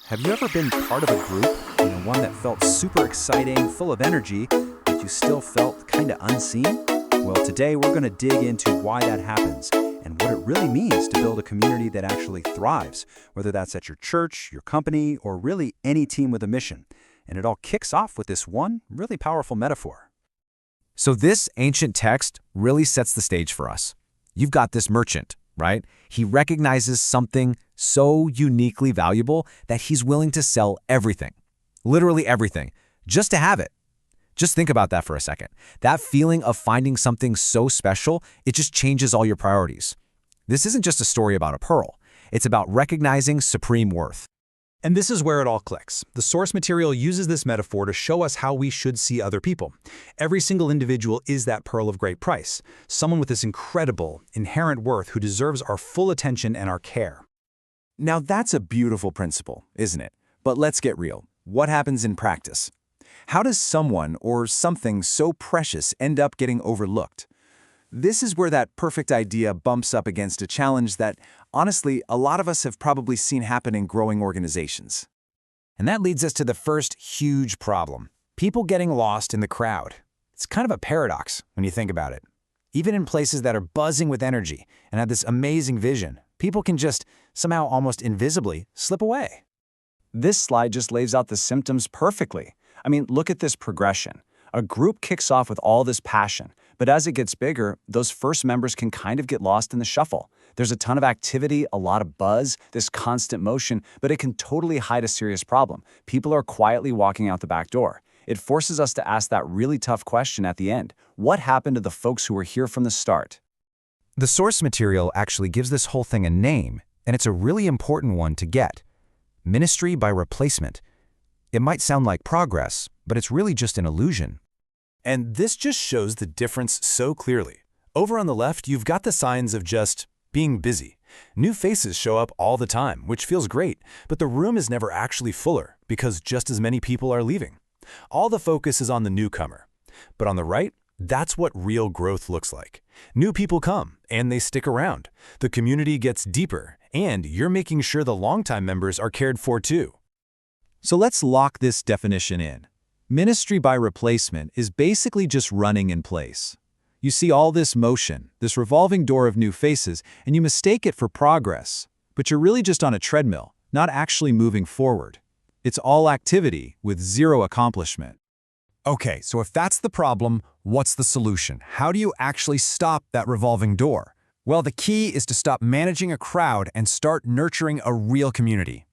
Have you ever been part of a group, one that felt super exciting, full of energy, but you still felt kind of unseen? Well, today we're going to dig into why that happens and what it really means to build a community that actually thrives, whether that's at your church, your company, or really any team with a mission. And it all kicks off with this one really powerful metaphor. So this ancient text really sets the stage for us. You've got this merchant, right? He recognizes something so uniquely valuable that he's willing to sell everything, literally everything, just to have it. Just think about that for a second. That feeling of finding something so special, it just changes all your priorities. This isn't just a story about a pearl. It's about recognizing supreme worth. And this is where it all clicks. The source material uses this metaphor to show us how we should see other people. Every single individual is that pearl of great price, someone with this incredible, inherent worth who deserves our full attention and our care. Now that's a beautiful principle, isn't it? But let's get real. What happens in practice? How does someone or something so precious end up getting overlooked? This is where that perfect idea bumps up against a challenge that, honestly, a lot of us have probably seen happen in growing organizations. And that leads us to the first huge problem: people getting lost in the crowd. It's kind of a paradox when you think about it. Even in places that are buzzing with energy and have this amazing vision, people can just somehow almost invisibly slip away. This slide just lays out the symptoms perfectly. I mean, look at this progression. A group kicks off with all this passion, but as it gets bigger, those first members can kind of get lost in the shuffle. There's a ton of activity, a lot of buzz, this constant motion, but it can totally hide a serious problem. People are quietly walking out the back door. It forces us to ask that really tough question at the end. What happened to the folks who were here from the start? The source material actually gives this whole thing a name, and it's a really important one to get: ministry by replacement. It might sound like progress, but it's really just an illusion. And this just shows the difference so clearly. Over on the left, you've got the signs of just being busy. New faces show up all the time, which feels great, but the room is never actually fuller because just as many people are leaving. All the focus is on the newcomer. But on the right, that's what real growth looks like. New people come, and they stick around. The community gets deeper, and you're making sure the longtime members are cared for too. So let's lock this definition in. Ministry by replacement is basically just running in place. You see all this motion, this revolving door of new faces, and you mistake it for progress. But you're really just on a treadmill, not actually moving forward. It's all activity with zero accomplishment. Okay, so if that's the problem, what's the solution? How do you actually stop that revolving door? Well, the key is to stop managing a crowd and start nurturing a real community.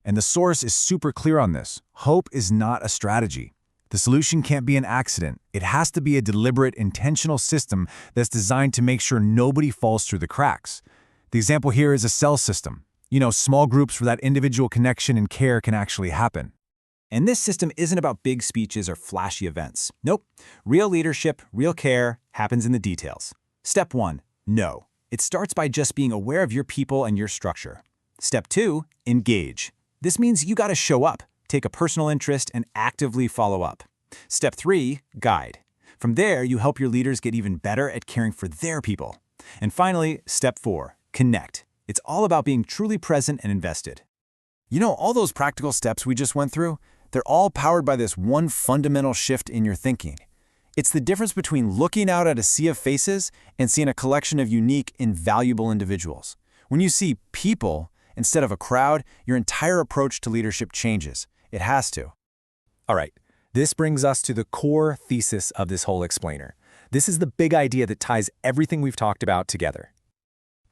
And the source is super clear on this. Hope is not a strategy. The solution can't be an accident. It has to be a deliberate, intentional system that's designed to make sure nobody falls through the cracks. The example here is a cell system. Small groups where that individual connection and care can actually happen. And this system isn't about big speeches or flashy events. Nope. Real leadership, real care happens in the details. Step 1, know. It starts by just being aware of your people and your structure. Step 2, engage. This means you gotta show up, take a personal interest, and actively follow up. Step 3, guide. From there, you help your leaders get even better at caring for their people. And finally, step 4, connect. It's all about being truly present and invested. All those practical steps we just went through, they're all powered by this one fundamental shift in your thinking. It's the difference between looking out at a sea of faces and seeing a collection of unique, invaluable individuals. When you see people instead of a crowd, your entire approach to leadership changes. It has to. All right, this brings us to the core thesis of this whole explainer. This is the big idea that ties everything we've talked about together.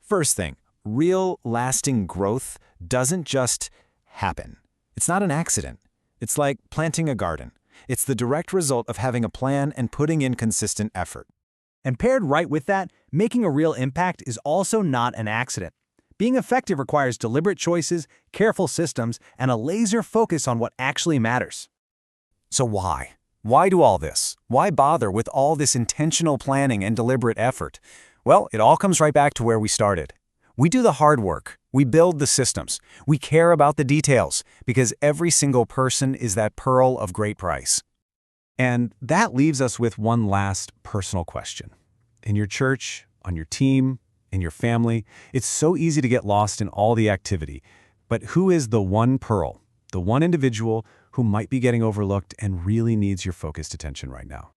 First thing, real, lasting growth doesn't just happen. It's not an accident. It's like planting a garden. It's the direct result of having a plan and putting in consistent effort. And paired right with that, making a real impact is also not an accident. Being effective requires deliberate choices, careful systems, and a laser focus on what actually matters. So why? Why do all this? Why bother with all this intentional planning and deliberate effort? Well, it all comes right back to where we started. We do the hard work. We build the systems. We care about the details because every single person is that pearl of great price. And that leaves us with one last personal question. In your church, on your team, in your family, it's so easy to get lost in all the activity. But who is the one pearl, the one individual who might be getting overlooked and really needs your focused attention right now.